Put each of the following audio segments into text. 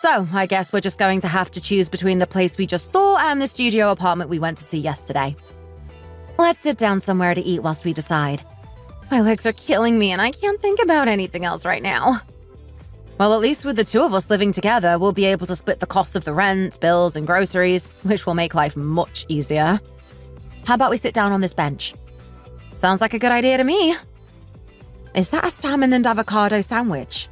So, I guess we're just going to have to choose between the place we just saw and the studio apartment we went to see yesterday. Let's sit down somewhere to eat whilst we decide. My legs are killing me and I can't think about anything else right now. Well, at least with the two of us living together, we'll be able to split the costs of the rent, bills, and groceries, which will make life much easier. How about we sit down on this bench? Sounds like a good idea to me. Is that a salmon and avocado sandwich?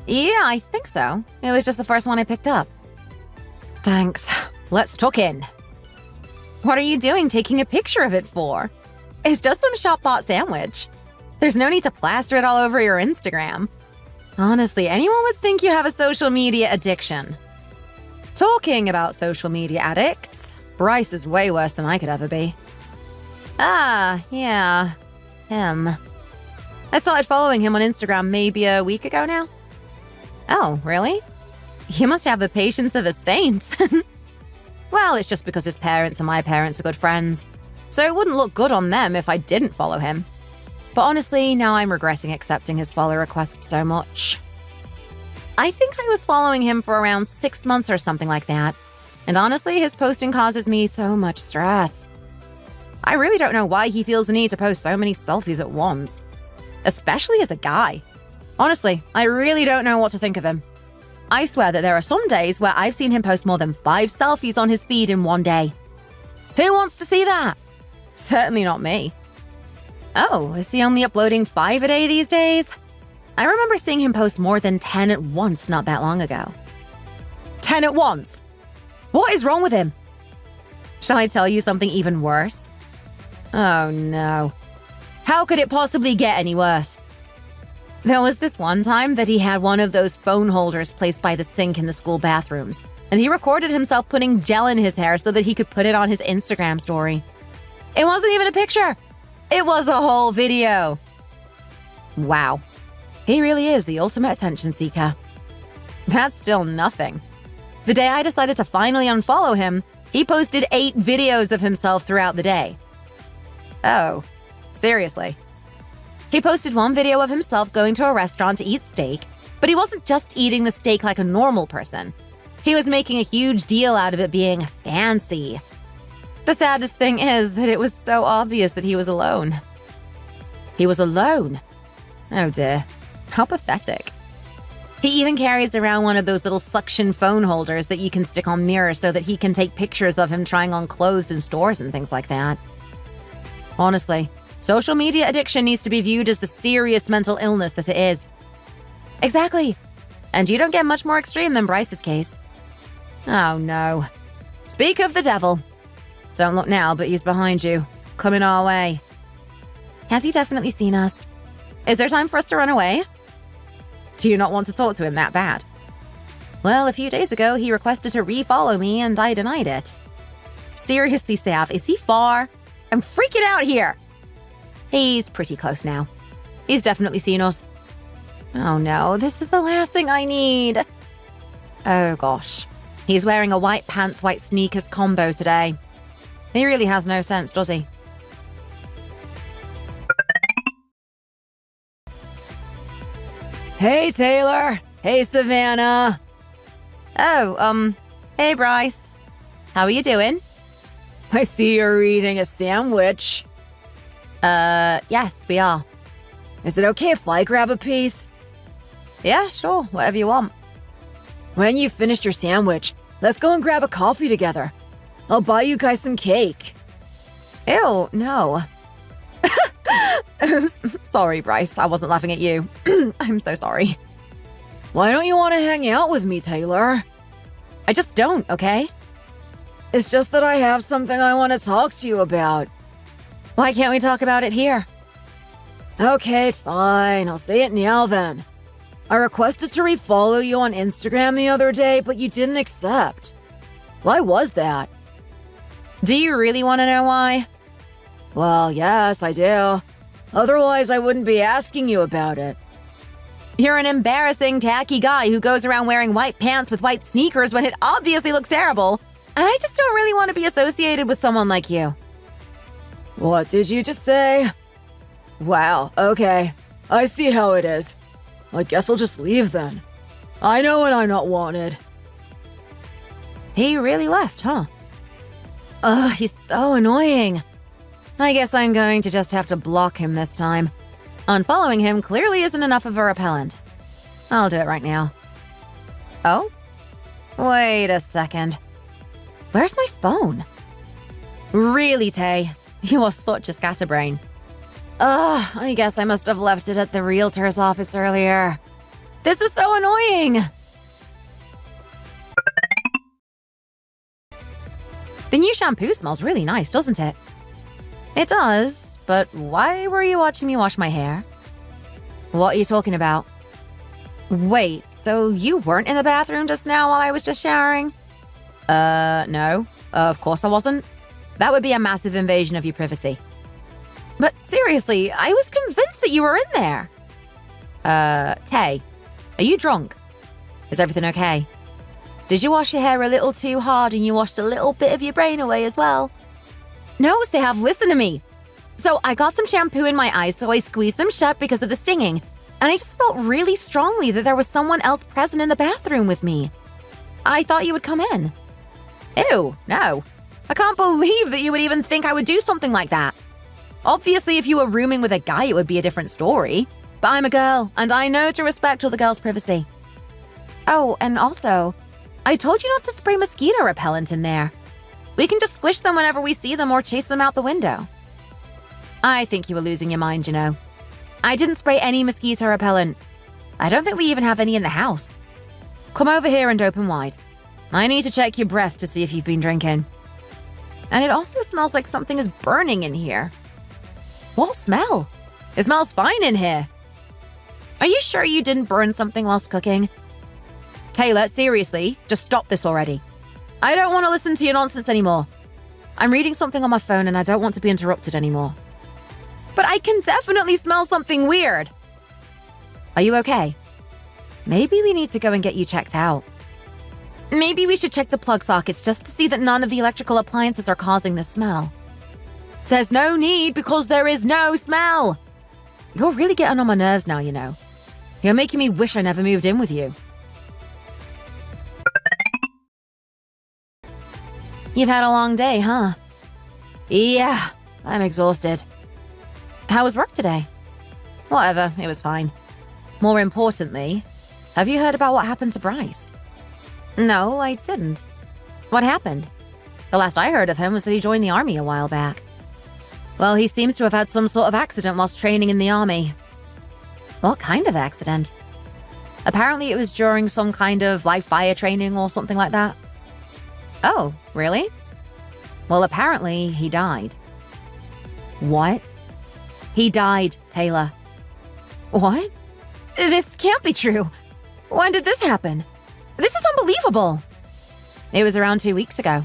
Yeah, I think so. It was just the first one I picked up. Thanks. Let's tuck in. What are you doing taking a picture of it for? It's just some shop-bought sandwich. There's no need to plaster it all over your Instagram. Honestly, anyone would think you have a social media addiction. Talking about social media addicts, Bryce is way worse than I could ever be. Ah, yeah. Him. I started following him on Instagram maybe a week ago now. Oh, really? You must have the patience of a saint. Well, it's just because his parents and my parents are good friends. So it wouldn't look good on them if I didn't follow him. But honestly, now I'm regretting accepting his follow request so much. I think I was following him for around 6 months or something like that. And honestly, his posting causes me so much stress. I really don't know why he feels the need to post so many selfies at once. Especially as a guy. Honestly, I really don't know what to think of him. I swear that there are some days where I've seen him post more than 5 selfies on his feed in one day. Who wants to see that? Certainly not me. Oh, is he only uploading 5 a day these days? I remember seeing him post more than 10 at once not that long ago. 10 at once? What is wrong with him? Shall I tell you something even worse? Oh no. How could it possibly get any worse? There was this one time that he had one of those phone holders placed by the sink in the school bathrooms, and he recorded himself putting gel in his hair so that he could put it on his Instagram story. It wasn't even a picture. It was a whole video. Wow. He really is the ultimate attention seeker. That's still nothing. The day I decided to finally unfollow him, he posted 8 videos of himself throughout the day. Oh, seriously? He posted one video of himself going to a restaurant to eat steak, but he wasn't just eating the steak like a normal person. He was making a huge deal out of it being fancy. The saddest thing is that it was so obvious that he was alone. He was alone? Oh dear, how pathetic. He even carries around one of those little suction phone holders that you can stick on mirrors so that he can take pictures of him trying on clothes in stores and things like that. Honestly, social media addiction needs to be viewed as the serious mental illness that it is. Exactly. And you don't get much more extreme than Bryce's case. Oh no. Speak of the devil. Don't look now, but he's behind you, coming our way. Has he definitely seen us? Is there time for us to run away? Do you not want to talk to him that bad? Well, a few days ago, he requested to re-follow me and I denied it. Seriously, Sav, is he far? I'm freaking out here. He's pretty close now. He's definitely seen us. Oh no, this is the last thing I need. Oh gosh. He's wearing a white pants, white sneakers combo today. He really has no sense, does he? Hey, Taylor. Hey, Savannah. Oh, hey, Bryce. How are you doing? I see you're eating a sandwich. Yes, we are. Is it okay if I grab a piece? Yeah, sure, whatever you want. When you finished your sandwich, let's go and grab a coffee together. I'll buy you guys some cake. Ew, no. Sorry, Bryce, I wasn't laughing at you. I'm so sorry. Why don't you want to hang out with me, Taylor? I just don't, okay? It's just that I have something I want to talk to you about. Why can't we talk about it here? Okay, fine. I'll say it now then. I requested to refollow you on Instagram the other day, but you didn't accept. Why was that? Do you really want to know why? Well, yes, I do. Otherwise, I wouldn't be asking you about it. You're an embarrassing, tacky guy who goes around wearing white pants with white sneakers when it obviously looks terrible, and I just don't really want to be associated with someone like you. What did you just say? Wow, okay. I see how it is. I guess I'll just leave then. I know when I'm not wanted. He really left, huh? Ugh, he's so annoying. I guess I'm going to just have to block him this time. Unfollowing him clearly isn't enough of a repellent. I'll do it right now. Oh? Wait a second. Where's my phone? Really, Tay? You are such a scatterbrain. Ugh, I guess I must have left it at the realtor's office earlier. This is so annoying! The new shampoo smells really nice, doesn't it? It does, but why were you watching me wash my hair? What are you talking about? Wait, so you weren't in the bathroom just now while I was just showering? No. Of course I wasn't. That would be a massive invasion of your privacy. But seriously, I was convinced that you were in there. Tay, are you drunk? Is everything okay? Did you wash your hair a little too hard and you washed a little bit of your brain away as well? No, Sav, listen to me. So I got some shampoo in my eyes, so I squeezed them shut because of the stinging. And I just felt really strongly that there was someone else present in the bathroom with me. I thought you would come in. Ew, no. I can't believe that you would even think I would do something like that. Obviously, if you were rooming with a guy, it would be a different story. But I'm a girl, and I know to respect other girls' privacy. Oh, and also, I told you not to spray mosquito repellent in there. We can just squish them whenever we see them or chase them out the window. I think you were losing your mind, you know. I didn't spray any mosquito repellent. I don't think we even have any in the house. Come over here and open wide. I need to check your breath to see if you've been drinking. And it also smells like something is burning in here. What smell? It smells fine in here. Are you sure you didn't burn something whilst cooking? Taylor, seriously, just stop this already. I don't want to listen to your nonsense anymore. I'm reading something on my phone and I don't want to be interrupted anymore. But I can definitely smell something weird. Are you okay? Maybe we need to go and get you checked out. Maybe we should check the plug sockets just to see that none of the electrical appliances are causing this smell. There's no need because there is no smell. You're really getting on my nerves now, you know. You're making me wish I never moved in with you. You've had a long day, huh? Yeah, I'm exhausted. How was work today? Whatever, it was fine. More importantly, have you heard about what happened to Bryce? No, I didn't. What happened? The last I heard of him was that he joined the army a while back. Well, he seems to have had some sort of accident whilst training in the army. What kind of accident? Apparently it was during some kind of live fire training or something like that. Oh, really? Well, apparently he died. What? He died, Taylor. What? This can't be true. When did this happen? This is unbelievable. It was around 2 weeks ago.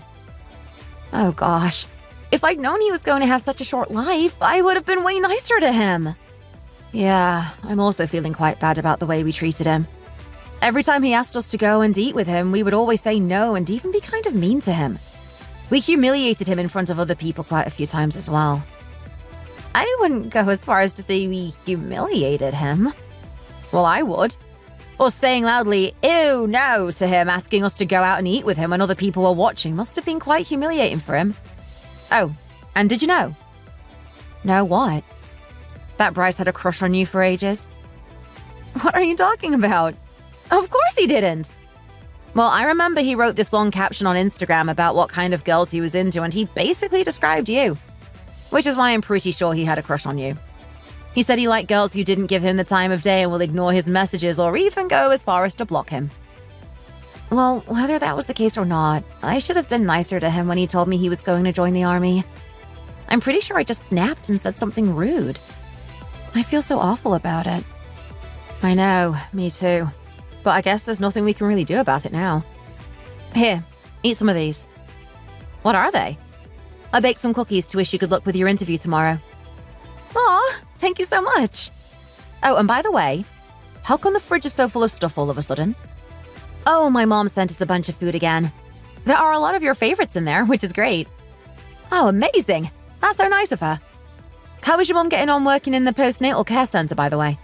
Oh gosh. If I'd known he was going to have such a short life, I would have been way nicer to him. Yeah, I'm also feeling quite bad about the way we treated him. Every time he asked us to go and eat with him, we would always say no and even be kind of mean to him. We humiliated him in front of other people quite a few times as well. I wouldn't go as far as to say we humiliated him. Well, I would. Or saying loudly, ew, no, to him asking us to go out and eat with him when other people were watching must have been quite humiliating for him. Oh, and did you know? Know what? That Bryce had a crush on you for ages? What are you talking about? Of course he didn't. Well, I remember he wrote this long caption on Instagram about what kind of girls he was into, and he basically described you. Which is why I'm pretty sure he had a crush on you. He said he liked girls who didn't give him the time of day and will ignore his messages or even go as far as to block him. Well, whether that was the case or not, I should have been nicer to him when he told me he was going to join the army. I'm pretty sure I just snapped and said something rude. I feel so awful about it. I know, me too. But I guess there's nothing we can really do about it now. Here, eat some of these. What are they? I baked some cookies to wish you good luck with your interview tomorrow. Aw, thank you so much. Oh, and by the way, how come the fridge is so full of stuff all of a sudden? Oh, my mom sent us a bunch of food again. There are a lot of your favorites in there, which is great. Oh, amazing. That's so nice of her. How is your mom getting on working in the postnatal care center, by the way?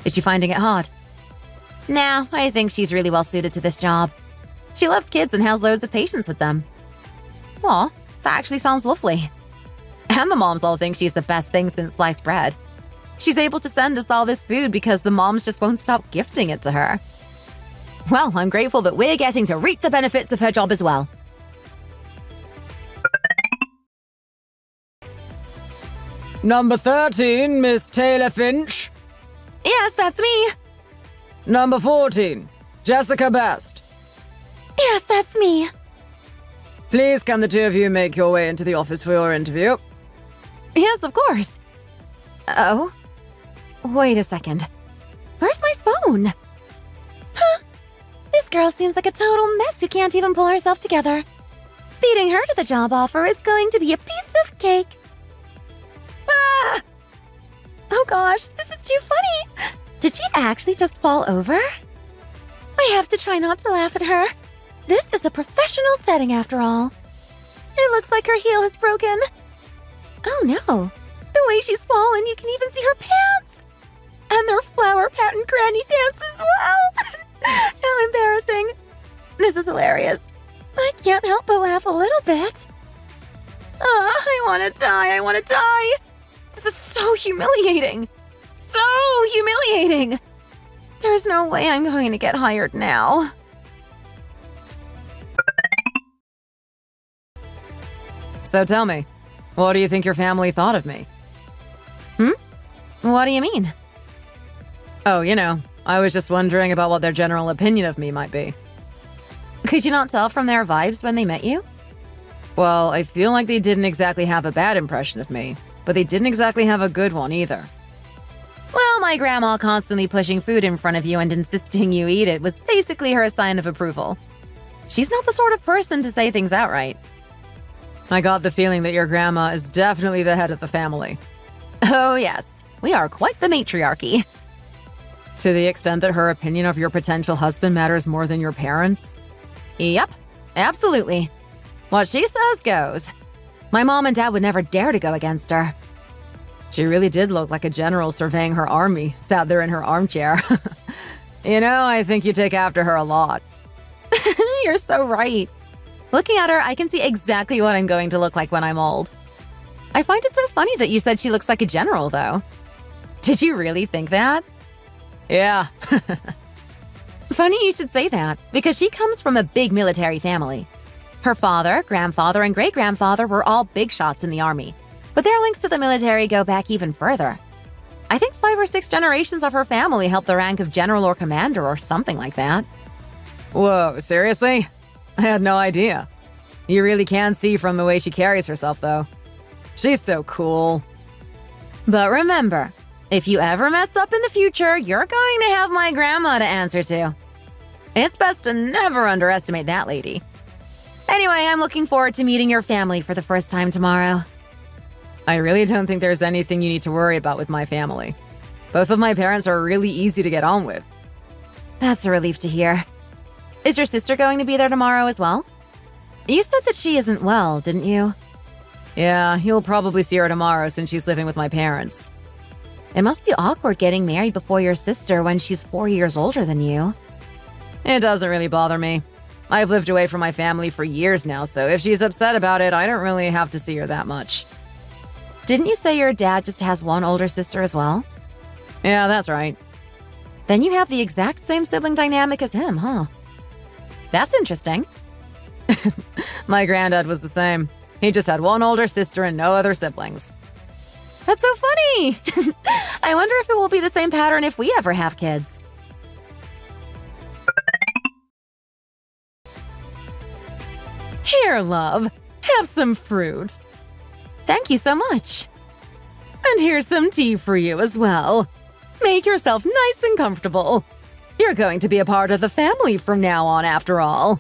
Is she finding it hard? Nah, I think she's really well suited to this job. She loves kids and has loads of patience with them. Aw, that actually sounds lovely. And the moms all think she's the best thing since sliced bread. She's able to send us all this food because the moms just won't stop gifting it to her. Well, I'm grateful that we're getting to reap the benefits of her job as well. Number 13, Miss Taylor Finch. Yes, that's me. Number 14, Jessica Best. Yes, that's me. Please can the two of you make your way into the office for your interview? Yes, of course. Oh. Wait a second. Where's my phone? Huh? This girl seems like a total mess who can't even pull herself together. Beating her to the job offer is going to be a piece of cake. Ah! Oh gosh, this is too funny. Did she actually just fall over? I have to try not to laugh at her. This is a professional setting after all. It looks like her heel has broken. Oh no. The way she's fallen, you can even see her pants. And their flower pattern granny pants as well. How embarrassing. This is hilarious. I can't help but laugh a little bit. I want to die. This is so humiliating. So humiliating. There's no way I'm going to get hired now. So tell me, what do you think your family thought of me? What do you mean? Oh, I was just wondering about what their general opinion of me might be. Could you not tell from their vibes when they met you? Well, I feel like they didn't exactly have a bad impression of me, but they didn't exactly have a good one either. Well, my grandma constantly pushing food in front of you and insisting you eat it was basically her sign of approval. She's not the sort of person to say things outright. I got the feeling that your grandma is definitely the head of the family. Oh yes, we are quite the matriarchy. To the extent that her opinion of your potential husband matters more than your parents'? Yep, absolutely. What she says goes. My mom and dad would never dare to go against her. She really did look like a general surveying her army, sat there in her armchair. I think you take after her a lot. You're so right. Looking at her, I can see exactly what I'm going to look like when I'm old. I find it so funny that you said she looks like a general, though. Did you really think that? Yeah. Funny you should say that, because she comes from a big military family. Her father, grandfather, and great-grandfather were all big shots in the army, but their links to the military go back even further. I think 5 or 6 generations of her family helped the rank of general or commander or something like that. Whoa, seriously? I had no idea. You really can see from the way she carries herself, though. She's so cool. But remember, if you ever mess up in the future, you're going to have my grandma to answer to. It's best to never underestimate that lady. Anyway, I'm looking forward to meeting your family for the first time tomorrow. I really don't think there's anything you need to worry about with my family. Both of my parents are really easy to get on with. That's a relief to hear. Is your sister going to be there tomorrow as well? You said that she isn't well, didn't you? Yeah, you'll probably see her tomorrow since she's living with my parents. It must be awkward getting married before your sister when she's 4 years older than you. It doesn't really bother me. I've lived away from my family for years now, so if she's upset about it, I don't really have to see her that much. Didn't you say your dad just has one older sister as well? Yeah, that's right. Then you have the exact same sibling dynamic as him, huh? That's interesting. My granddad was the same. He just had one older sister and no other siblings. That's so funny! I wonder if it will be the same pattern if we ever have kids. Here, love. Have some fruit. Thank you so much. And here's some tea for you as well. Make yourself nice and comfortable. You're going to be a part of the family from now on, after all.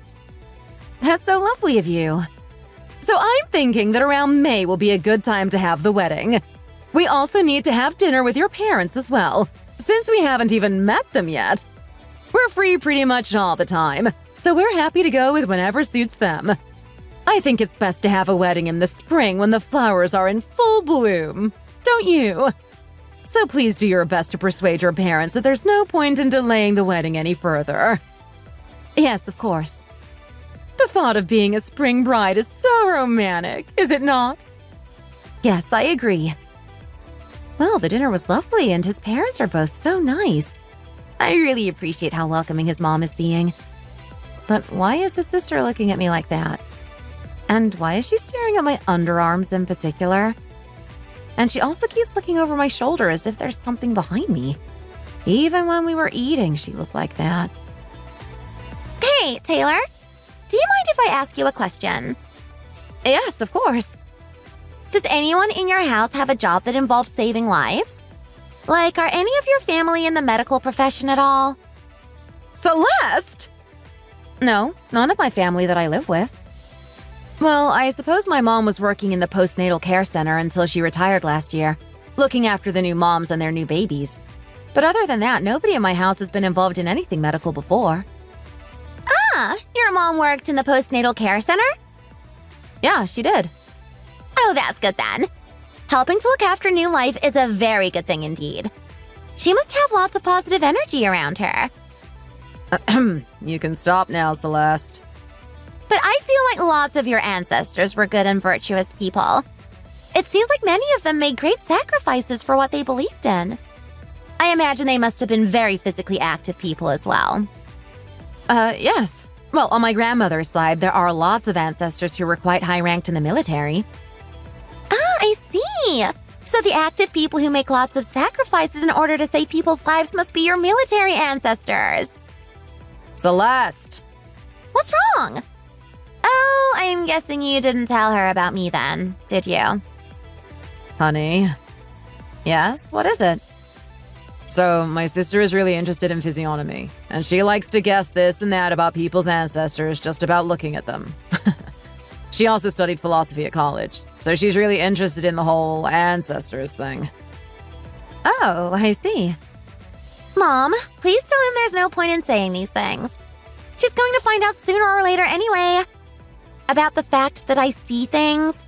That's so lovely of you. So I'm thinking that around May will be a good time to have the wedding. We also need to have dinner with your parents as well, since we haven't even met them yet. We're free pretty much all the time, so we're happy to go with whenever suits them. I think it's best to have a wedding in the spring when the flowers are in full bloom, don't you? So please do your best to persuade your parents that there's no point in delaying the wedding any further. Yes, of course. The thought of being a spring bride is so romantic, is it not? Yes, I agree. Well, the dinner was lovely and his parents are both so nice. I really appreciate how welcoming his mom is being. But why is his sister looking at me like that? And why is she staring at my underarms in particular? And she also keeps looking over my shoulder as if there's something behind me. Even when we were eating, she was like that. Hey, Taylor, do you mind if I ask you a question? Yes, of course. Does anyone in your house have a job that involves saving lives? Like, are any of your family in the medical profession at all? Celeste! No, none of my family that I live with. Well, I suppose my mom was working in the postnatal care center until she retired last year, looking after the new moms and their new babies. But other than that, nobody in my house has been involved in anything medical before. Ah, your mom worked in the postnatal care center? Yeah, she did. Oh, that's good then. Helping to look after new life is a very good thing indeed. She must have lots of positive energy around her. You can stop now, Celeste. But I feel like lots of your ancestors were good and virtuous people. It seems like many of them made great sacrifices for what they believed in. I imagine they must have been very physically active people as well. Yes. Well, on my grandmother's side, there are lots of ancestors who were quite high-ranked in the military. Ah, I see. So the active people who make lots of sacrifices in order to save people's lives must be your military ancestors. Celeste! What's wrong? Oh, I'm guessing you didn't tell her about me then, did you? Honey. Yes, what is it? So, my sister is really interested in physiognomy, and she likes to guess this and that about people's ancestors just about looking at them. She also studied philosophy at college, so she's really interested in the whole ancestors thing. Oh, I see. Mom, please tell him there's no point in saying these things. She's going to find out sooner or later anyway. About the fact that I see things.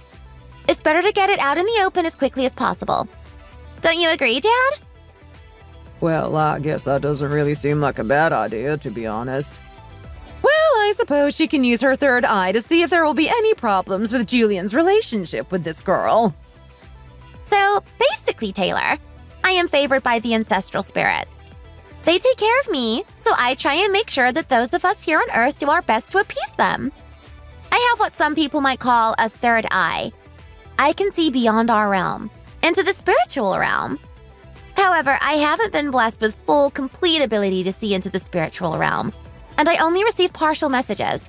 It's better to get it out in the open as quickly as possible. Don't you agree, Dad? Well, I guess that doesn't really seem like a bad idea, to be honest. Well, I suppose she can use her third eye to see if there will be any problems with Julian's relationship with this girl. So, basically, Taylor, I am favored by the ancestral spirits. They take care of me, so I try and make sure that those of us here on Earth do our best to appease them. I have what some people might call a third eye. I can see beyond our realm, into the spiritual realm. However, I haven't been blessed with full, complete ability to see into the spiritual realm, and I only receive partial messages,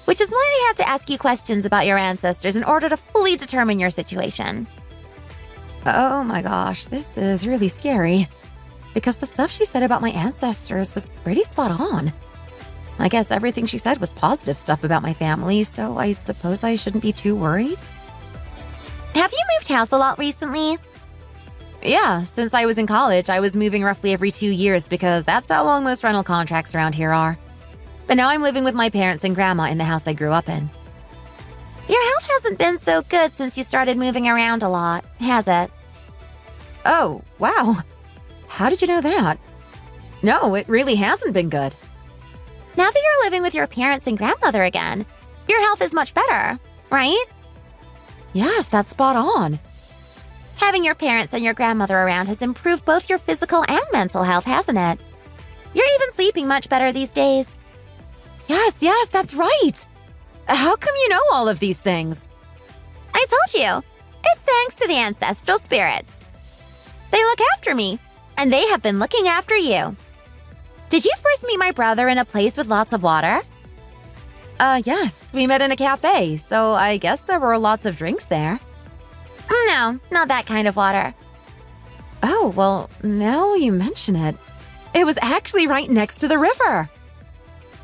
which is why I had to ask you questions about your ancestors in order to fully determine your situation. Oh my gosh, this is really scary. Because the stuff she said about my ancestors was pretty spot on. I guess everything she said was positive stuff about my family, so I suppose I shouldn't be too worried. Have you moved house a lot recently? Yeah, since I was in college, I was moving roughly every 2 years because that's how long most rental contracts around here are. But now I'm living with my parents and grandma in the house I grew up in. Your health hasn't been so good since you started moving around a lot, has it? Oh, wow. How did you know that? No, it really hasn't been good. Now that you're living with your parents and grandmother again, your health is much better, right? Yes, that's spot on. Having your parents and your grandmother around has improved both your physical and mental health, hasn't it? You're even sleeping much better these days. Yes, that's right. How come you know all of these things? I told you. It's thanks to the ancestral spirits. They look after me, and they have been looking after you. Did you first meet my brother in a place with lots of water? Yes, we met in a cafe, so I guess there were lots of drinks there. No, not that kind of water. Oh, well, now you mention it. It was actually right next to the river.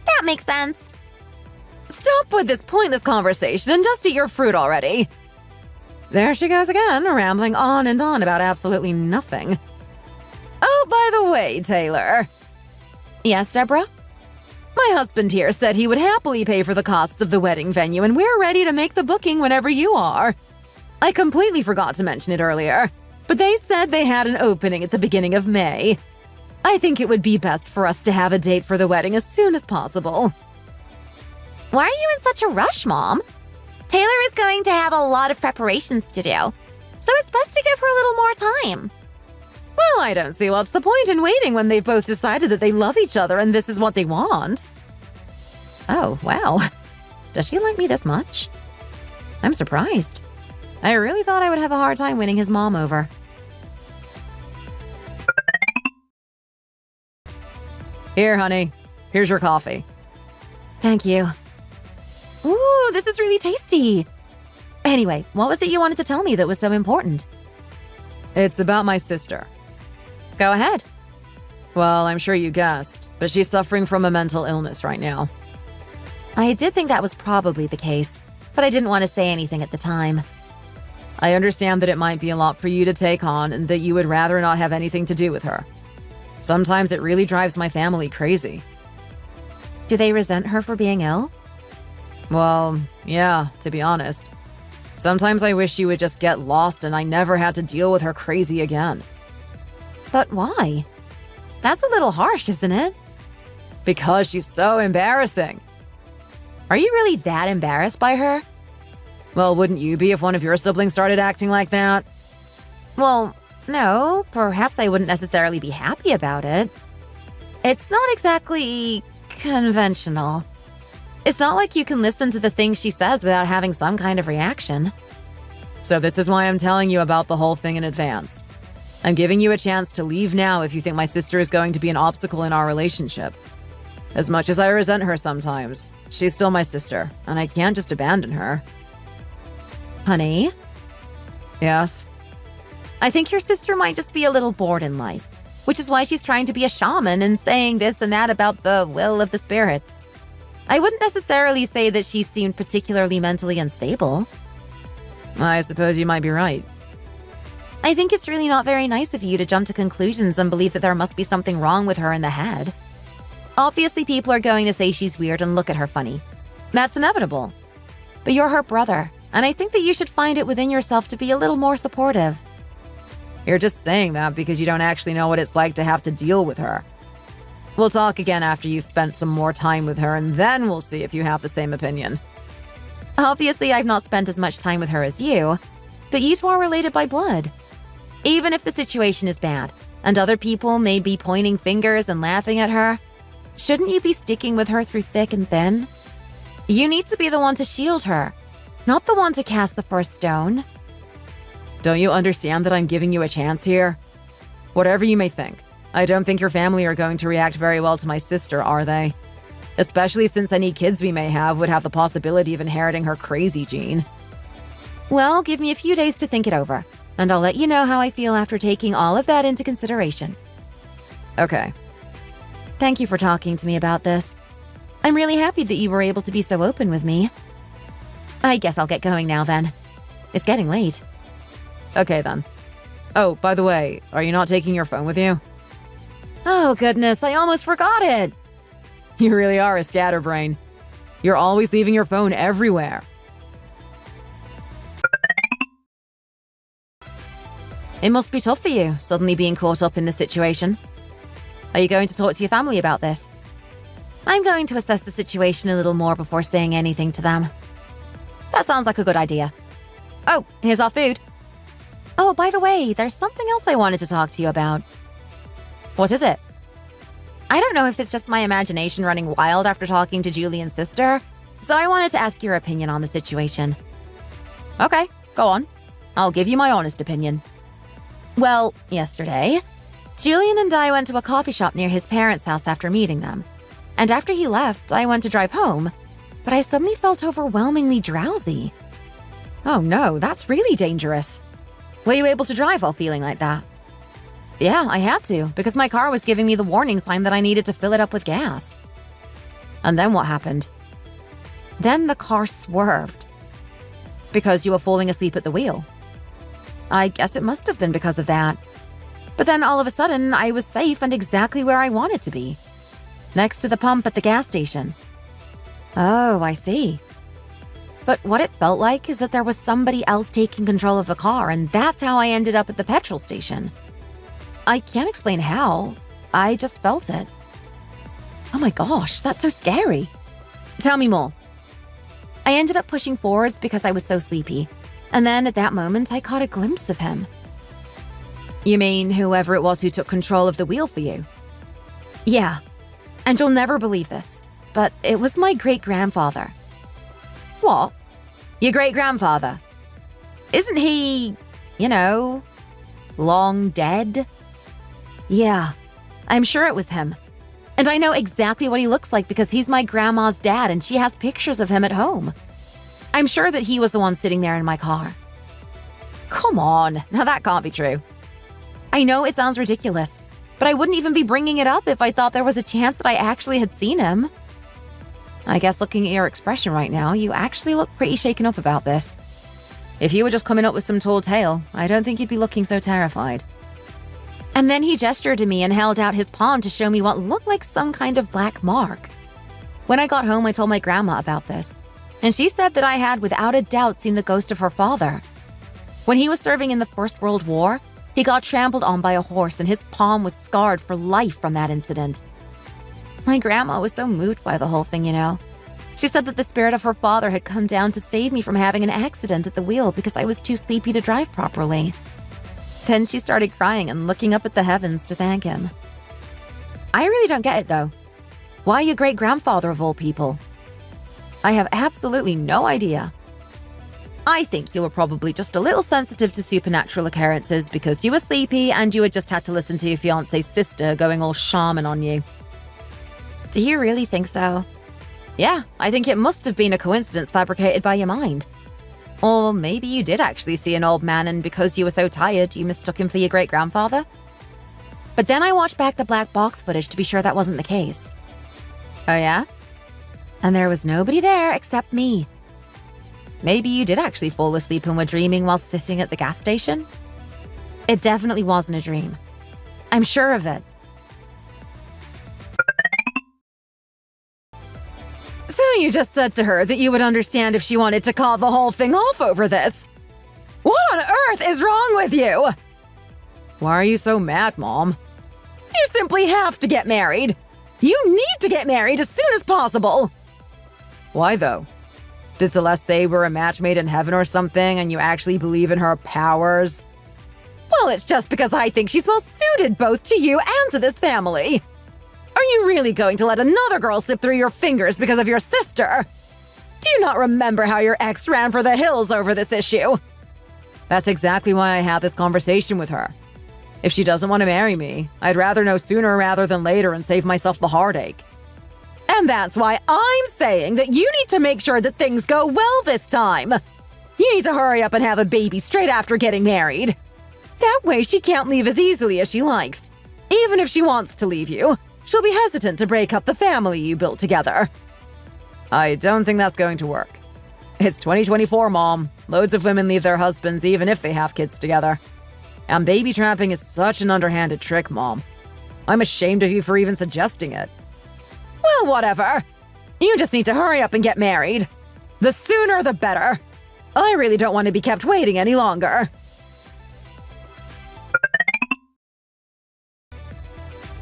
That makes sense. Stop with this pointless conversation and just eat your fruit already. There she goes again, rambling on and on about absolutely nothing. Oh, by the way, Taylor. Yes, Deborah? My husband here said he would happily pay for the costs of the wedding venue, and we're ready to make the booking whenever you are. I completely forgot to mention it earlier, but they said they had an opening at the beginning of May. I think it would be best for us to have a date for the wedding as soon as possible. Why are you in such a rush, Mom? Taylor is going to have a lot of preparations to do, so it's best to give her a little more time. Well, I don't see what's the point in waiting when they've both decided that they love each other and this is what they want. Oh, wow. Does she like me this much? I'm surprised. I really thought I would have a hard time winning his mom over. Here, honey. Here's your coffee. Thank you. Ooh, this is really tasty. Anyway, what was it you wanted to tell me that was so important? It's about my sister. Go ahead. Well, I'm sure you guessed, but she's suffering from a mental illness right now. I did think that was probably the case, but I didn't want to say anything at the time. I understand that it might be a lot for you to take on and that you would rather not have anything to do with her. Sometimes it really drives my family crazy. Do they resent her for being ill? Well, yeah, to be honest. Sometimes I wish she would just get lost and I never had to deal with her crazy again. But why? That's a little harsh, isn't it? Because she's so embarrassing. Are you really that embarrassed by her? Well, wouldn't you be if one of your siblings started acting like that? Well, no, perhaps I wouldn't necessarily be happy about it. It's not exactly conventional. It's not like you can listen to the things she says without having some kind of reaction. So this is why I'm telling you about the whole thing in advance. I'm giving you a chance to leave now if you think my sister is going to be an obstacle in our relationship. As much as I resent her sometimes, she's still my sister, and I can't just abandon her. Honey, Yes? I think your sister might just be a little bored in life, which is why she's trying to be a shaman and saying this and that about the will of the spirits. I wouldn't necessarily say that she seemed particularly mentally unstable. I suppose you might be right. I think it's really not very nice of you to jump to conclusions and believe that there must be something wrong with her in the head. Obviously, people are going to say she's weird and look at her funny. That's inevitable. But you're her brother, and I think that you should find it within yourself to be a little more supportive. You're just saying that because you don't actually know what it's like to have to deal with her. We'll talk again after you've spent some more time with her, and then we'll see if you have the same opinion. Obviously, I've not spent as much time with her as you, but you two are related by blood. Even if the situation is bad, and other people may be pointing fingers and laughing at her, shouldn't you be sticking with her through thick and thin? You need to be the one to shield her, not the one to cast the first stone. Don't you understand that I'm giving you a chance here? Whatever you may think, I don't think your family are going to react very well to my sister, are they? Especially since any kids we may have would have the possibility of inheriting her crazy gene. Well, give me a few days to think it over, and I'll let you know how I feel after taking all of that into consideration. Okay. Thank you for talking to me about this. I'm really happy that you were able to be so open with me. I guess I'll get going now then. It's getting late. Okay then. Oh, by the way, are you not taking your phone with you? Oh goodness, I almost forgot it. You really are a scatterbrain. You're always leaving your phone everywhere. It must be tough for you, suddenly being caught up in this situation. Are you going to talk to your family about this? I'm going to assess the situation a little more before saying anything to them. That sounds like a good idea. Oh, here's our food. Oh, by the way, there's something else I wanted to talk to you about. What is it? I don't know if it's just my imagination running wild after talking to Julian's sister, so I wanted to ask your opinion on the situation. Okay, go on. I'll give you my honest opinion. Well, yesterday, Julian and I went to a coffee shop near his parents' house after meeting them. And after he left, I went to drive home, but I suddenly felt overwhelmingly drowsy. Oh no, that's really dangerous. Were you able to drive while feeling like that? Yeah, I had to, because my car was giving me the warning sign that I needed to fill it up with gas. And then what happened? Then the car swerved. Because you were falling asleep at the wheel. I guess it must have been because of that. But then all of a sudden, I was safe and exactly where I wanted to be. Next to the pump at the gas station. Oh, I see. But what it felt like is that there was somebody else taking control of the car, and that's how I ended up at the petrol station. I can't explain how. I just felt it. Oh my gosh, that's so scary. Tell me more. I ended up pushing forwards because I was so sleepy. And then at that moment, I caught a glimpse of him. You mean whoever it was who took control of the wheel for you? Yeah. And you'll never believe this, but it was my great-grandfather. What? Your great-grandfather? Isn't he, long dead? Yeah, I'm sure it was him. And I know exactly what he looks like because he's my grandma's dad and she has pictures of him at home. I'm sure that he was the one sitting there in my car. Come on, now that can't be true. I know it sounds ridiculous, but I wouldn't even be bringing it up if I thought there was a chance that I actually had seen him. I guess looking at your expression right now, you actually look pretty shaken up about this. If you were just coming up with some tall tale, I don't think you'd be looking so terrified. And then he gestured to me and held out his palm to show me what looked like some kind of black mark. When I got home, I told my grandma about this, and she said that I had without a doubt seen the ghost of her father. When he was serving in the First World War, he got trampled on by a horse and his palm was scarred for life from that incident. My grandma was so moved by the whole thing, She said that the spirit of her father had come down to save me from having an accident at the wheel because I was too sleepy to drive properly. Then she started crying and looking up at the heavens to thank him. I really don't get it, though. Why your great-grandfather of all people? I have absolutely no idea. I think you were probably just a little sensitive to supernatural occurrences because you were sleepy and you had just had to listen to your fiancé's sister going all shaman on you. Do you really think so? Yeah, I think it must have been a coincidence fabricated by your mind. Or maybe you did actually see an old man and because you were so tired, you mistook him for your great-grandfather? But then I watched back the black box footage to be sure that wasn't the case. Oh yeah? And there was nobody there except me. Maybe you did actually fall asleep and were dreaming while sitting at the gas station? It definitely wasn't a dream. I'm sure of it. So you just said to her that you would understand if she wanted to call the whole thing off over this? What on earth is wrong with you? Why are you so mad, Mom? You simply have to get married. You need to get married as soon as possible. Why, though? Did Celeste say we're a match made in heaven or something and you actually believe in her powers? Well, it's just because I think she's well suited both to you and to this family. Are you really going to let another girl slip through your fingers because of your sister? Do you not remember how your ex ran for the hills over this issue? That's exactly why I had this conversation with her. If she doesn't want to marry me, I'd rather know sooner rather than later and save myself the heartache. And that's why I'm saying that you need to make sure that things go well this time. You need to hurry up and have a baby straight after getting married. That way she can't leave as easily as she likes. Even if she wants to leave you, she'll be hesitant to break up the family you built together. I don't think that's going to work. It's 2024, Mom. Loads of women leave their husbands even if they have kids together. And baby trapping is such an underhanded trick, Mom. I'm ashamed of you for even suggesting it. Well, whatever. You just need to hurry up and get married. The sooner the better. I really don't want to be kept waiting any longer.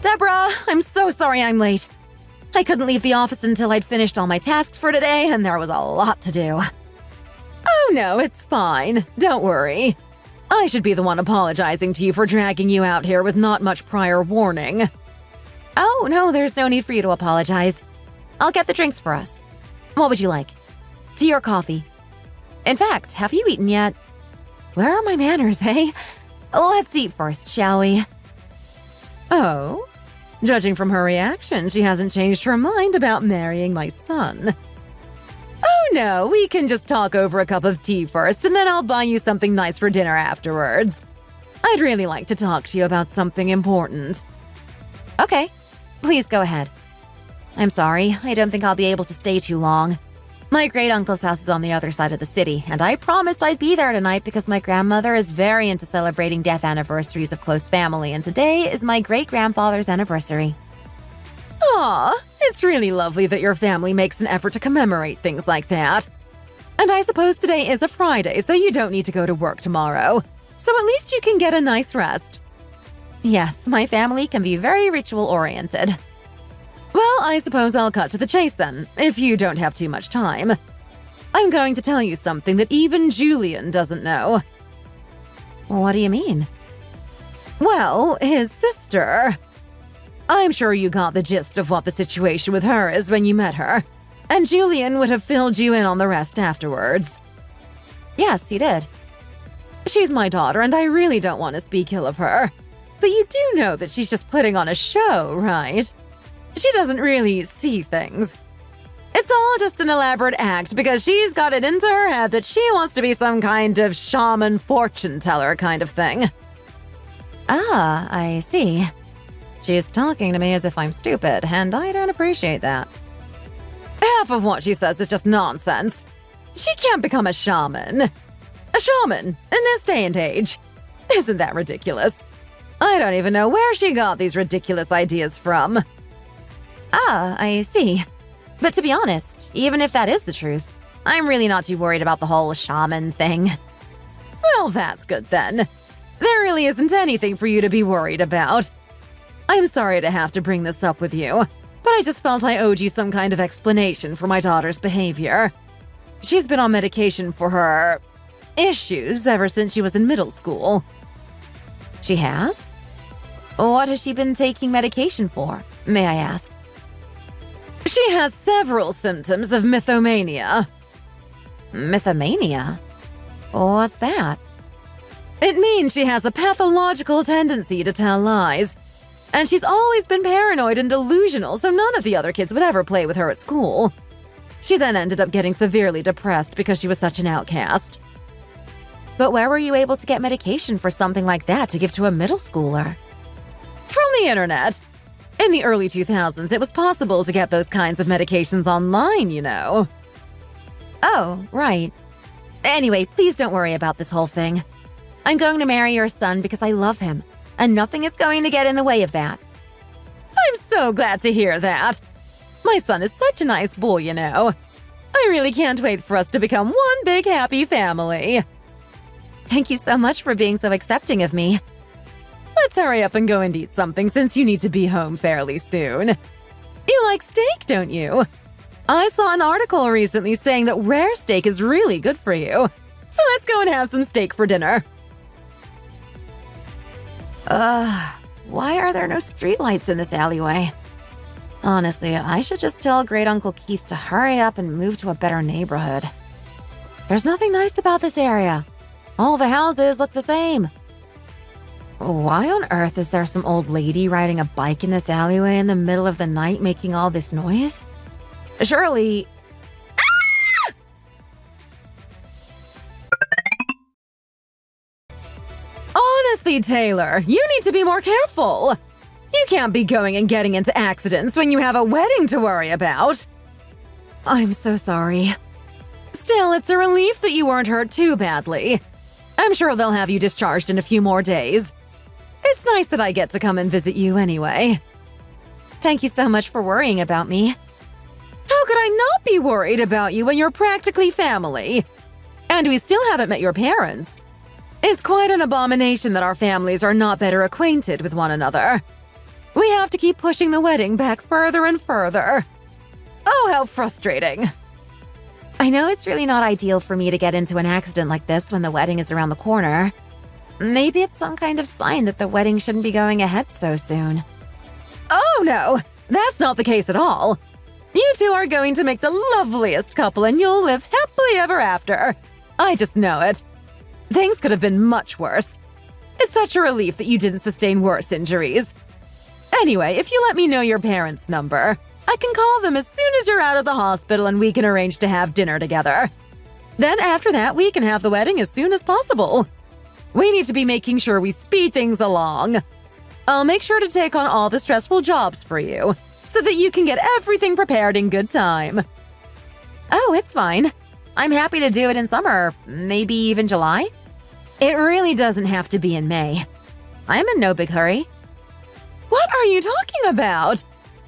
Deborah, I'm so sorry I'm late. I couldn't leave the office until I'd finished all my tasks for today, and there was a lot to do. Oh no, it's fine. Don't worry. I should be the one apologizing to you for dragging you out here with not much prior warning. Oh, no, there's no need for you to apologize. I'll get the drinks for us. What would you like? Tea or coffee? In fact, have you eaten yet? Where are my manners, eh? Let's eat first, shall we? Oh? Judging from her reaction, she hasn't changed her mind about marrying my son. Oh no, we can just talk over a cup of tea first, and then I'll buy you something nice for dinner afterwards. I'd really like to talk to you about something important. Okay, please go ahead. I'm sorry, I don't think I'll be able to stay too long. My great-uncle's house is on the other side of the city, and I promised I'd be there tonight because my grandmother is very into celebrating death anniversaries of close family, and today is my great-grandfather's anniversary. Aw, it's really lovely that your family makes an effort to commemorate things like that. And I suppose today is a Friday, so you don't need to go to work tomorrow. So at least you can get a nice rest. Yes, my family can be very ritual-oriented. Well, I suppose I'll cut to the chase then, if you don't have too much time. I'm going to tell you something that even Julian doesn't know. What do you mean? Well, his sister. I'm sure you got the gist of what the situation with her is when you met her, and Julian would have filled you in on the rest afterwards. Yes, he did. She's my daughter, and I really don't want to speak ill of her. But you do know that she's just putting on a show, right? She doesn't really see things. It's all just an elaborate act because she's got it into her head that she wants to be some kind of shaman fortune teller kind of thing. Ah, I see. She's talking to me as if I'm stupid, and I don't appreciate that. Half of what she says is just nonsense. She can't become a shaman. A shaman in this day and age. Isn't that ridiculous? I don't even know where she got these ridiculous ideas from. Ah, I see. But to be honest, even if that is the truth, I'm really not too worried about the whole shaman thing. Well, that's good then. There really isn't anything for you to be worried about. I'm sorry to have to bring this up with you, but I just felt I owed you some kind of explanation for my daughter's behavior. She's been on medication for her issues ever since she was in middle school. She has? What has she been taking medication for, may I ask? She has several symptoms of mythomania. Mythomania? What's that? It means she has a pathological tendency to tell lies. And she's always been paranoid and delusional, so none of the other kids would ever play with her at school. She then ended up getting severely depressed because she was such an outcast. But where were you able to get medication for something like that to give to a middle schooler? From the internet. In the early 2000s, it was possible to get those kinds of medications online, you know. Oh, right. Anyway, please don't worry about this whole thing. I'm going to marry your son because I love him, and nothing is going to get in the way of that. I'm so glad to hear that. My son is such a nice boy, you know. I really can't wait for us to become one big happy family. Thank you so much for being so accepting of me. Let's hurry up and go and eat something since you need to be home fairly soon. You like steak, don't you? I saw an article recently saying that rare steak is really good for you. So let's go and have some steak for dinner. Why are there no streetlights in this alleyway? Honestly, I should just tell Great Uncle Keith to hurry up and move to a better neighborhood. There's nothing nice about this area. All the houses look the same. Why on earth is there some old lady riding a bike in this alleyway in the middle of the night making all this noise? Surely... Honestly, Taylor, you need to be more careful. You can't be going and getting into accidents when you have a wedding to worry about. I'm so sorry. Still, it's a relief that you weren't hurt too badly. I'm sure they'll have you discharged in a few more days. It's nice that I get to come and visit you anyway. Thank you so much for worrying about me. How could I not be worried about you when you're practically family? And we still haven't met your parents. It's quite an abomination that our families are not better acquainted with one another. We have to keep pushing the wedding back further and further. Oh, how frustrating. I know it's really not ideal for me to get into an accident like this when the wedding is around the corner. Maybe it's some kind of sign that the wedding shouldn't be going ahead so soon. Oh no, that's not the case at all. You two are going to make the loveliest couple and you'll live happily ever after. I just know it. Things could have been much worse. It's such a relief that you didn't sustain worse injuries. Anyway, if you let me know your parents' number, I can call them as soon as you're out of the hospital and we can arrange to have dinner together. Then after that, we can have the wedding as soon as possible. We need to be making sure we speed things along. I'll make sure to take on all the stressful jobs for you, so that you can get everything prepared in good time. Oh, it's fine. I'm happy to do it in summer, maybe even July. It really doesn't have to be in May. I'm in no big hurry. What are you talking about?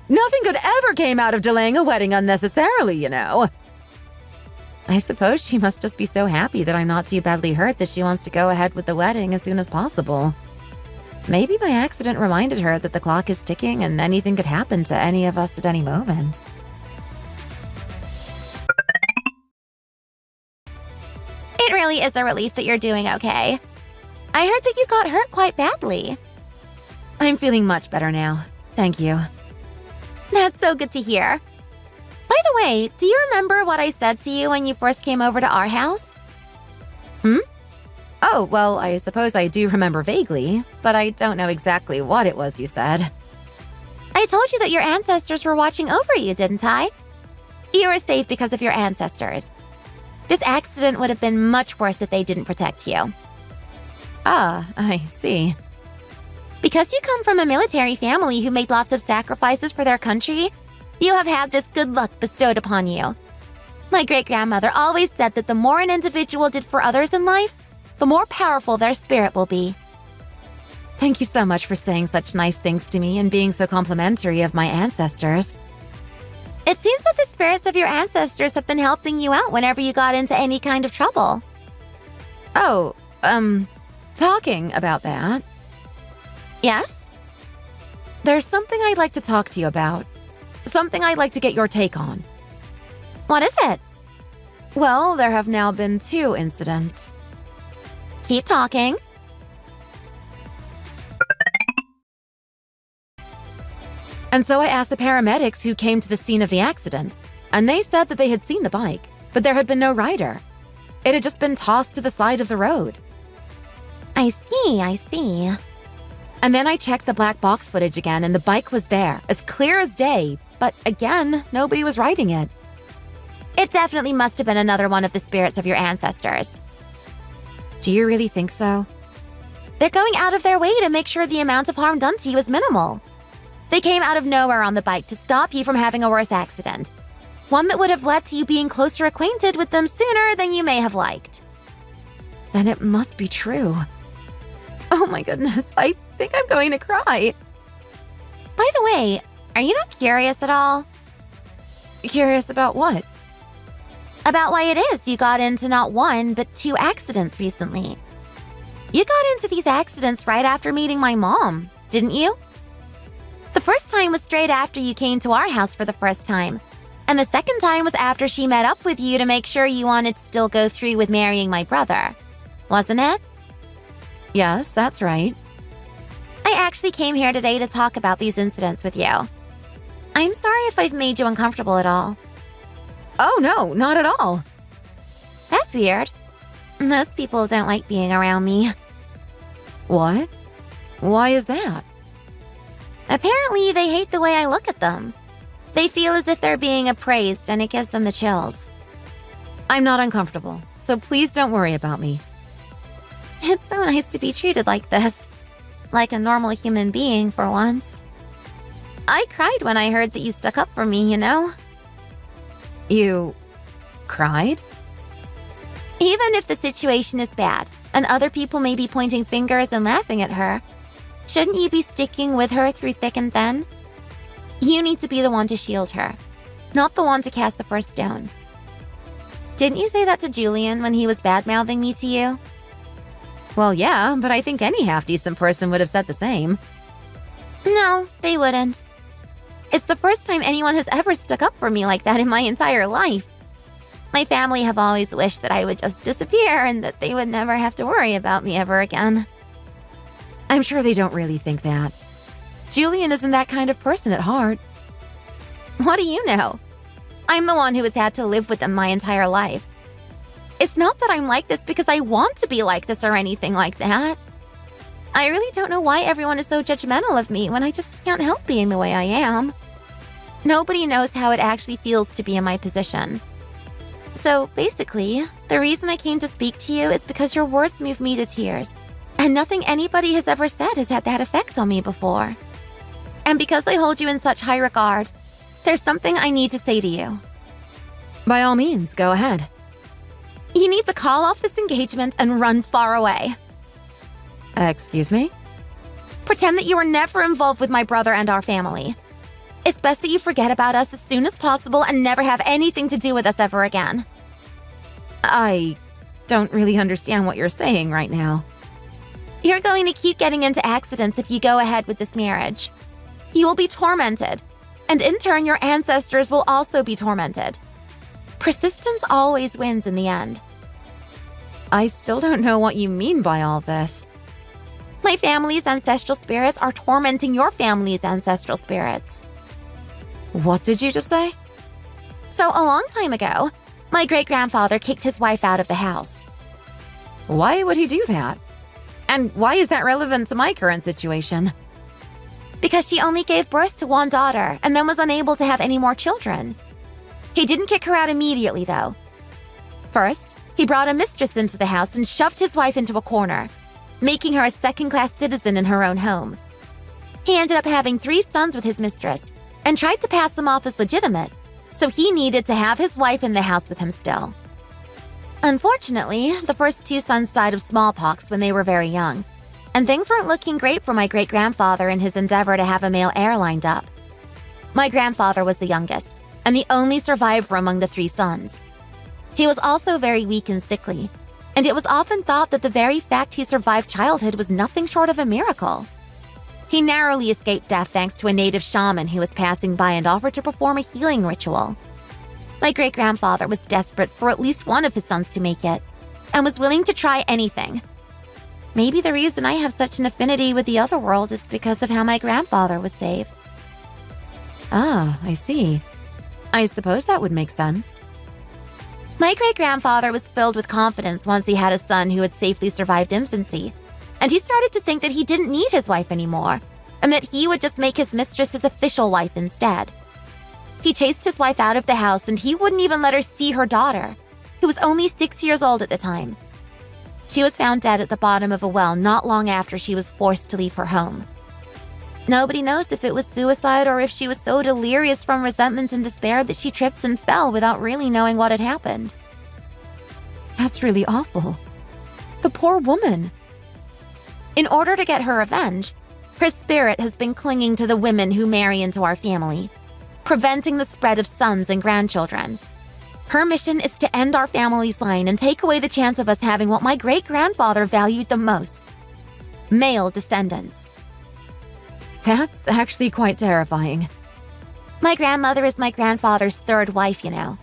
Nothing good ever came out of delaying a wedding unnecessarily, you know. I suppose she must just be so happy that I'm not too badly hurt that she wants to go ahead with the wedding as soon as possible. Maybe my accident reminded her that the clock is ticking and anything could happen to any of us at any moment. really is a relief that you're doing okay. I heard that you got hurt quite badly. I'm feeling much better now. Thank you. That's so good to hear. By the way, do you remember what I said to you when you first came over to our house? Oh, well, I suppose I do remember vaguely, but I don't know exactly what it was you said. I told you that your ancestors were watching over you, didn't I? You were safe because of your ancestors. This accident would have been much worse if they didn't protect you. Ah, I see. Because you come from a military family who made lots of sacrifices for their country, you have had this good luck bestowed upon you. My great-grandmother always said that the more an individual did for others in life, the more powerful their spirit will be. Thank you so much for saying such nice things to me and being so complimentary of my ancestors. It seems that the spirits of your ancestors have been helping you out whenever you got into any kind of trouble. Oh, talking about that. Yes? There's something I'd like to talk to you about. Something I'd like to get your take on. What is it? Well, there have now been 2 incidents. Keep talking. And so I asked the paramedics who came to the scene of the accident, and they said that they had seen the bike, but there had been no rider. It had just been tossed to the side of the road. I see. And then I checked the black box footage again, and the bike was there, as clear as day, but again, nobody was riding it. It definitely must have been another one of the spirits of your ancestors. Do you really think so? They're going out of their way to make sure the amount of harm done to you is minimal. They came out of nowhere on the bike to stop you from having a worse accident. One that would have led to you being closer acquainted with them sooner than you may have liked. Then it must be true. Oh my goodness, I think I'm going to cry. By the way, are you not curious at all? Curious about what? About why it is you got into not 1, but 2 accidents recently. You got into these accidents right after meeting my mom, didn't you? The first time was straight after you came to our house for the first time. And the second time was after she met up with you to make sure you wanted to still go through with marrying my brother. Wasn't it? Yes, that's right. I actually came here today to talk about these incidents with you. I'm sorry if I've made you uncomfortable at all. Oh no, not at all. That's weird. Most people don't like being around me. What? Why is that? Apparently, they hate the way I look at them. They feel as if they're being appraised and it gives them the chills. I'm not uncomfortable, so please don't worry about me. It's so nice to be treated like this. Like a normal human being for once. I cried when I heard that you stuck up for me, you know? You cried? Even if the situation is bad, and other people may be pointing fingers and laughing at her, shouldn't you be sticking with her through thick and thin? You need to be the one to shield her, not the one to cast the first stone. Didn't you say that to Julian when he was bad-mouthing me to you? Well, yeah, but I think any half-decent person would have said the same. No, they wouldn't. It's the first time anyone has ever stuck up for me like that in my entire life. My family have always wished that I would just disappear and that they would never have to worry about me ever again. I'm sure they don't really think that. Julian isn't that kind of person at heart. What do you know? I'm the one who has had to live with them my entire life. It's not that I'm like this because I want to be like this or anything like that. I really don't know why everyone is so judgmental of me when I just can't help being the way I am. Nobody knows how it actually feels to be in my position. So basically, the reason I came to speak to you is because your words move me to tears, and nothing anybody has ever said has had that effect on me before. And because I hold you in such high regard, there's something I need to say to you. By all means, go ahead. You need to call off this engagement and run far away. Excuse me? Pretend that you were never involved with my brother and our family. It's best that you forget about us as soon as possible and never have anything to do with us ever again. I don't really understand what you're saying right now. You're going to keep getting into accidents if you go ahead with this marriage. You will be tormented, and in turn, your ancestors will also be tormented. Persistence always wins in the end. I still don't know what you mean by all this. My family's ancestral spirits are tormenting your family's ancestral spirits. What did you just say? So a long time ago, my great-grandfather kicked his wife out of the house. Why would he do that? And why is that relevant to my current situation? Because she only gave birth to one daughter and then was unable to have any more children. He didn't kick her out immediately, though. First, he brought a mistress into the house and shoved his wife into a corner, making her a second-class citizen in her own home. He ended up having 3 sons with his mistress and tried to pass them off as legitimate, so he needed to have his wife in the house with him still. Unfortunately, the first 2 sons died of smallpox when they were very young, and things weren't looking great for my great-grandfather in his endeavor to have a male heir lined up. My grandfather was the youngest, and the only survivor among the 3 sons. He was also very weak and sickly, and it was often thought that the very fact he survived childhood was nothing short of a miracle. He narrowly escaped death thanks to a native shaman who was passing by and offered to perform a healing ritual. My great-grandfather was desperate for at least one of his sons to make it, and was willing to try anything. Maybe the reason I have such an affinity with the other world is because of how my grandfather was saved. Ah, I see. I suppose that would make sense. My great-grandfather was filled with confidence once he had a son who had safely survived infancy, and he started to think that he didn't need his wife anymore, and that he would just make his mistress his official wife instead. He chased his wife out of the house, and he wouldn't even let her see her daughter, who was only 6 years old at the time. She was found dead at the bottom of a well not long after she was forced to leave her home. Nobody knows if it was suicide or if she was so delirious from resentment and despair that she tripped and fell without really knowing what had happened. That's really awful. The poor woman. In order to get her revenge, her spirit has been clinging to the women who marry into our family, preventing the spread of sons and grandchildren. Her mission is to end our family's line and take away the chance of us having what my great-grandfather valued the most: male descendants. That's actually quite terrifying. My grandmother is my grandfather's 3rd wife, you know.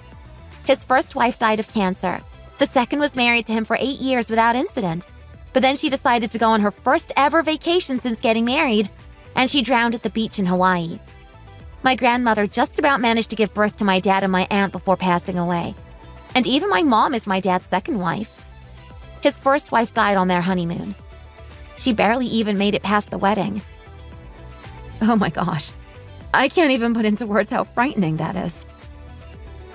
His first wife died of cancer. The second was married to him for 8 years without incident, but then she decided to go on her first ever vacation since getting married, and she drowned at the beach in Hawaii. My grandmother just about managed to give birth to my dad and my aunt before passing away. And even my mom is my dad's 2nd wife. His first wife died on their honeymoon. She barely even made it past the wedding. Oh my gosh. I can't even put into words how frightening that is.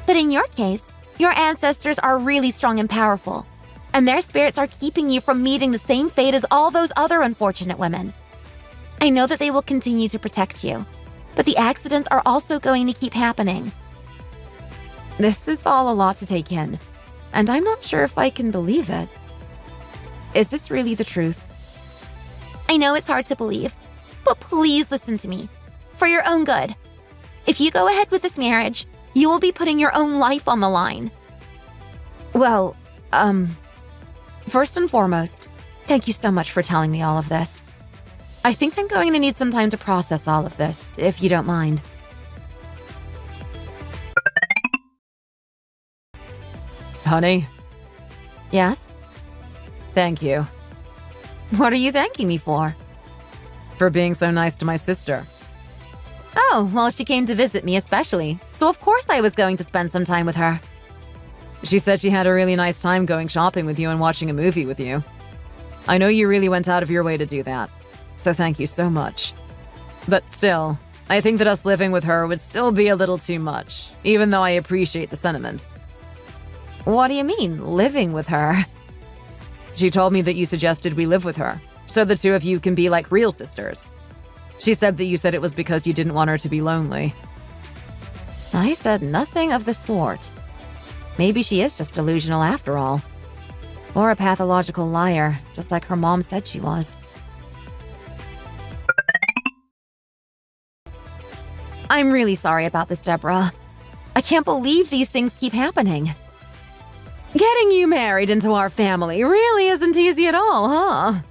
But in your case, your ancestors are really strong and powerful, and their spirits are keeping you from meeting the same fate as all those other unfortunate women. I know that they will continue to protect you, but the accidents are also going to keep happening. This is all a lot to take in, and I'm not sure if I can believe it. Is this really the truth? I know it's hard to believe, but please listen to me. For your own good. If you go ahead with this marriage, you will be putting your own life on the line. Well, first and foremost, thank you so much for telling me all of this. I think I'm going to need some time to process all of this, if you don't mind. Honey? Yes? Thank you. What are you thanking me for? For being so nice to my sister. Oh, well, she came to visit me especially, so of course I was going to spend some time with her. She said she had a really nice time going shopping with you and watching a movie with you. I know you really went out of your way to do that, so thank you so much. But still, I think that us living with her would still be a little too much, even though I appreciate the sentiment. What do you mean, living with her? She told me that you suggested we live with her, so the 2 of you can be like real sisters. She said that you said it was because you didn't want her to be lonely. I said nothing of the sort. Maybe she is just delusional after all. Or a pathological liar, just like her mom said she was. I'm really sorry about this, Deborah. I can't believe these things keep happening. Getting you married into our family really isn't easy at all, huh?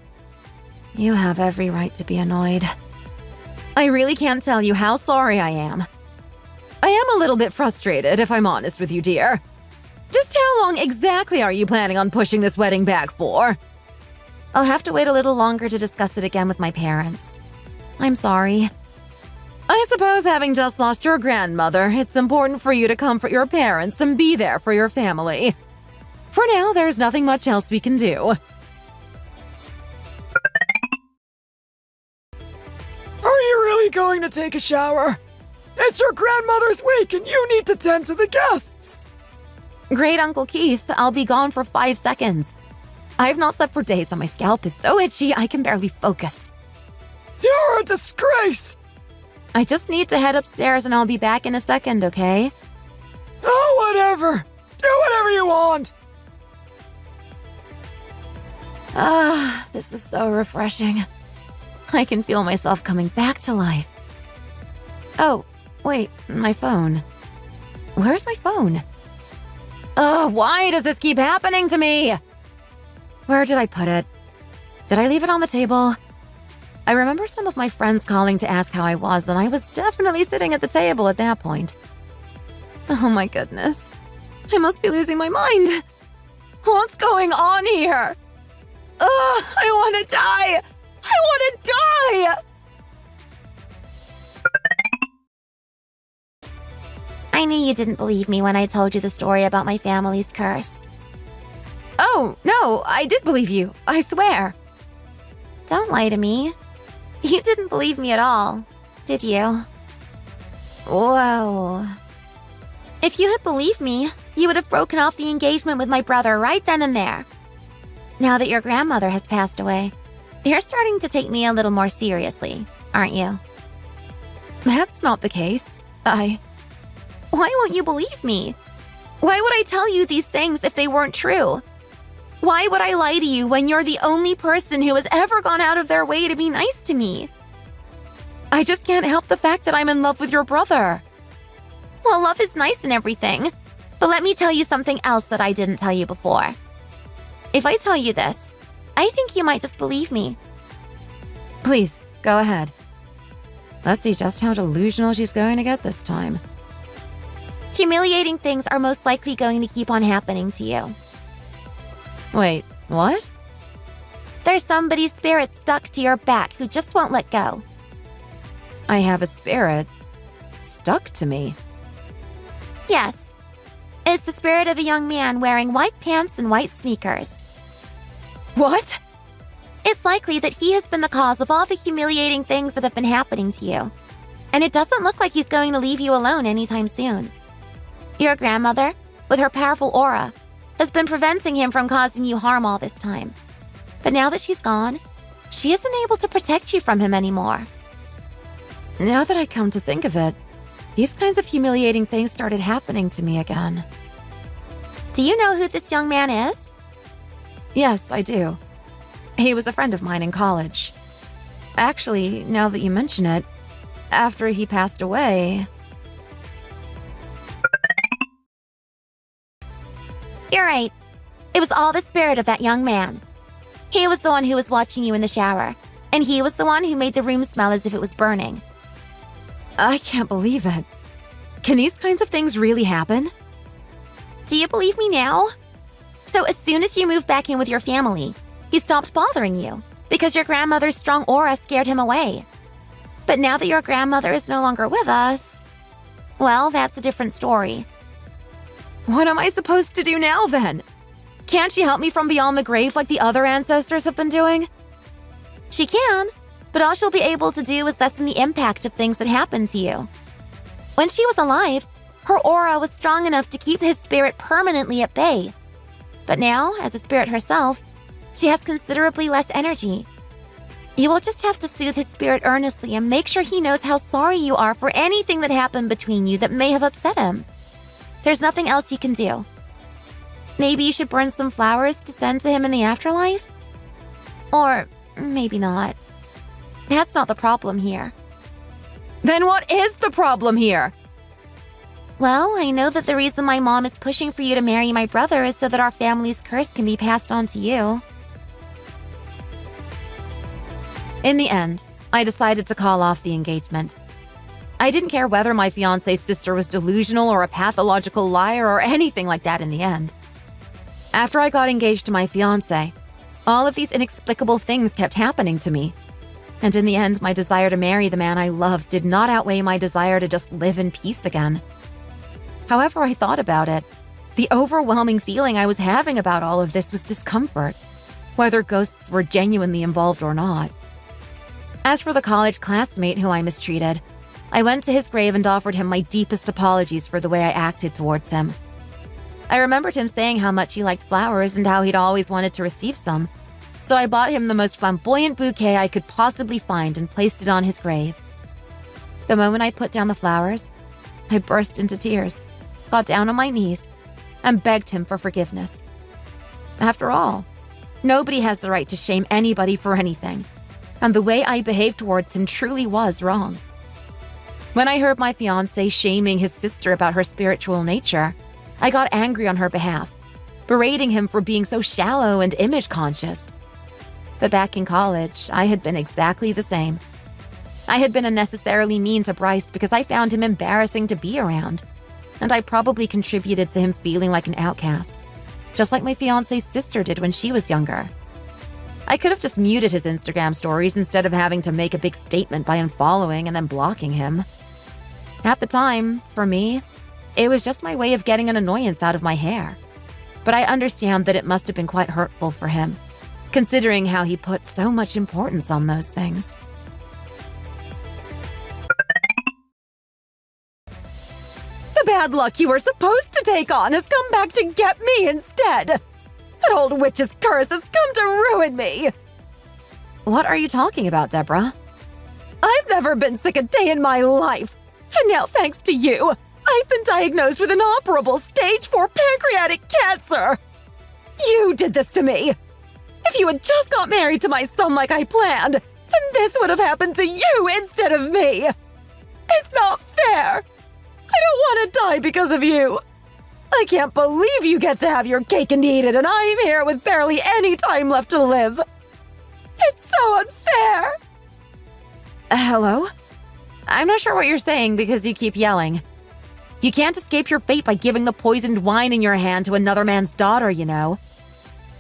You have every right to be annoyed. I really can't tell you how sorry I am. I am a little bit frustrated, if I'm honest with you, dear. Just how long exactly are you planning on pushing this wedding back for? I'll have to wait a little longer to discuss it again with my parents. I'm sorry. I suppose having just lost your grandmother, it's important for you to comfort your parents and be there for your family. For now, there's nothing much else we can do. Are you really going to take a shower? It's your grandmother's wake and you need to tend to the guests. Great Uncle Keith, I'll be gone for 5 seconds. I've not slept for days and my scalp is so itchy I can barely focus. You're a disgrace! I just need to head upstairs and I'll be back in a second, okay? Oh, whatever. Do whatever you want. This is so refreshing. I can feel myself coming back to life. Oh, wait, my phone. Where's my phone? Why does this keep happening to me? Where did I put it? Did I leave it on the table? I remember some of my friends calling to ask how I was, and I was definitely sitting at the table at that point. Oh my goodness. I must be losing my mind. What's going on here? I want to die! I want to die! I knew you didn't believe me when I told you the story about my family's curse. Oh, no, I did believe you. I swear. Don't lie to me. You didn't believe me at all, did you? Well, if you had believed me, you would have broken off the engagement with my brother right then and there. Now that your grandmother has passed away, you're starting to take me a little more seriously, aren't you? that's not the case. Why won't you believe me? Why would I tell you these things if they weren't true? Why would I lie to you when you're the only person who has ever gone out of their way to be nice to me? I just can't help the fact that I'm in love with your brother. Well, love is nice and everything, but let me tell you something else that I didn't tell you before. If I tell you this, I think you might just believe me. Please, go ahead. Let's see just how delusional she's going to get this time. Humiliating things are most likely going to keep on happening to you. Wait, what? There's somebody's spirit stuck to your back who just won't let go. I have a spirit stuck to me. Yes. It's the spirit of a young man wearing white pants and white sneakers. What? It's likely that he has been the cause of all the humiliating things that have been happening to you. And it doesn't look like he's going to leave you alone anytime soon. Your grandmother, with her powerful aura, has been preventing him from causing you harm all this time. But now that she's gone, she isn't able to protect you from him anymore. Now that I come to think of it, these kinds of humiliating things started happening to me again. Do you know who this young man is? Yes, I do. He was a friend of mine in college. Actually, now that you mention it, after he passed away... You're right. It was all the spirit of that young man. He was the one who was watching you in the shower, and he was the one who made the room smell as if it was burning. I can't believe it. Can these kinds of things really happen? Do you believe me now? So as soon as you moved back in with your family, he stopped bothering you because your grandmother's strong aura scared him away. But now that your grandmother is no longer with us, well, that's a different story. What am I supposed to do now, then? Can't she help me from beyond the grave like the other ancestors have been doing? She can, but all she'll be able to do is lessen the impact of things that happen to you. When she was alive, her aura was strong enough to keep his spirit permanently at bay. But now, as a spirit herself, she has considerably less energy. You will just have to soothe his spirit earnestly and make sure he knows how sorry you are for anything that happened between you that may have upset him. There's nothing else you can do. Maybe you should burn some flowers to send to him in the afterlife? Or maybe not. That's not the problem here. Then what is the problem here? Well, I know that the reason my mom is pushing for you to marry my brother is so that our family's curse can be passed on to you. In the end, I decided to call off the engagement. I I didn't care whether my fiancé's sister was delusional or a pathological liar or anything like that in the end. After I got engaged to my fiancé, all of these inexplicable things kept happening to me. And in the end, my desire to marry the man I loved did not outweigh my desire to just live in peace again. However I thought about it, the overwhelming feeling I was having about all of this was discomfort, whether ghosts were genuinely involved or not. As for the college classmate who I mistreated, I went to his grave and offered him my deepest apologies for the way I acted towards him. I remembered him saying how much he liked flowers and how he'd always wanted to receive some, so I bought him the most flamboyant bouquet I could possibly find and placed it on his grave. The moment I put down the flowers, I burst into tears, got down on my knees, and begged him for forgiveness. After all, nobody has the right to shame anybody for anything, and the way I behaved towards him truly was wrong. When I heard my fiancé shaming his sister about her spiritual nature, I got angry on her behalf, berating him for being so shallow and image-conscious. But back in college, I had been exactly the same. I had been unnecessarily mean to Bryce because I found him embarrassing to be around, and I probably contributed to him feeling like an outcast, just like my fiancé's sister did when she was younger. I could have just muted his Instagram stories instead of having to make a big statement by unfollowing and then blocking him. At the time, for me, it was just my way of getting an annoyance out of my hair. But I understand that it must have been quite hurtful for him, considering how he put so much importance on those things. The bad luck you were supposed to take on has come back to get me instead. That old witch's curse has come to ruin me. What are you talking about, Deborah? I've never been sick a day in my life. And now, thanks to you, I've been diagnosed with inoperable stage 4 pancreatic cancer. You did this to me. If you had just got married to my son like I planned, then this would have happened to you instead of me. It's not fair. I don't want to die because of you. I can't believe you get to have your cake and eat it, and I'm here with barely any time left to live. It's so unfair. Hello? I'm not sure what you're saying because you keep yelling. You can't escape your fate by giving the poisoned wine in your hand to another man's daughter, you know.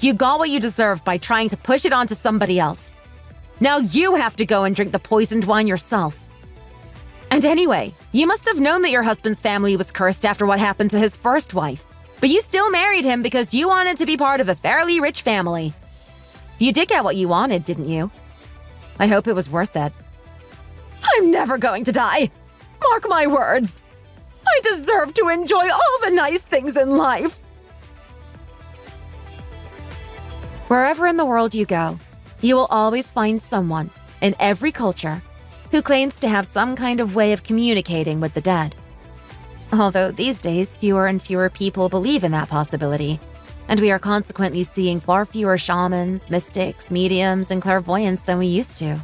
You got what you deserved by trying to push it onto somebody else. Now you have to go and drink the poisoned wine yourself. And anyway, you must have known that your husband's family was cursed after what happened to his first wife, but you still married him because you wanted to be part of a fairly rich family. You did get what you wanted, didn't you? I hope it was worth it. I'm never going to die. Mark my words. I deserve to enjoy all the nice things in life. Wherever in the world you go, you will always find someone, in every culture, who claims to have some kind of way of communicating with the dead. Although these days, fewer and fewer people believe in that possibility, and we are consequently seeing far fewer shamans, mystics, mediums, and clairvoyants than we used to.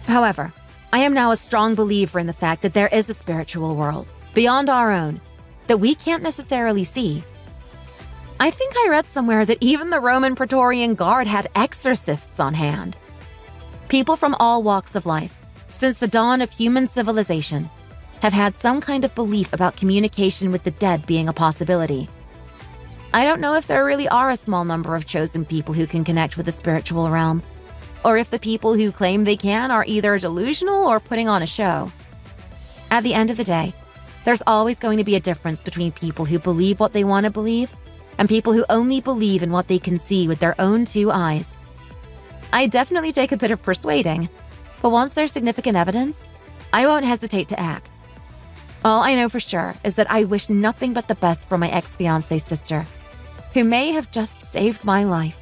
However, I am now a strong believer in the fact that there is a spiritual world, beyond our own, that we can't necessarily see. I think I read somewhere that even the Roman Praetorian Guard had exorcists on hand. People from all walks of life, since the dawn of human civilization, have had some kind of belief about communication with the dead being a possibility. I don't know if there really are a small number of chosen people who can connect with the spiritual realm, or if the people who claim they can are either delusional or putting on a show. At the end of the day, there's always going to be a difference between people who believe what they want to believe and people who only believe in what they can see with their own two eyes. I definitely take a bit of persuading, but once there's significant evidence, I won't hesitate to act. All I know for sure is that I wish nothing but the best for my ex-fiancé's sister, who may have just saved my life.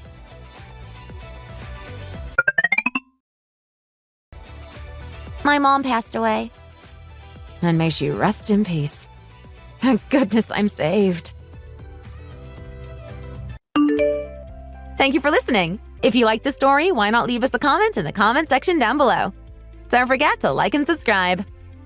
My mom passed away. And may she rest in peace. Thank goodness I'm saved. Thank you for listening. If you like the story, why not leave us a comment in the comment section down below? Don't forget to like and subscribe.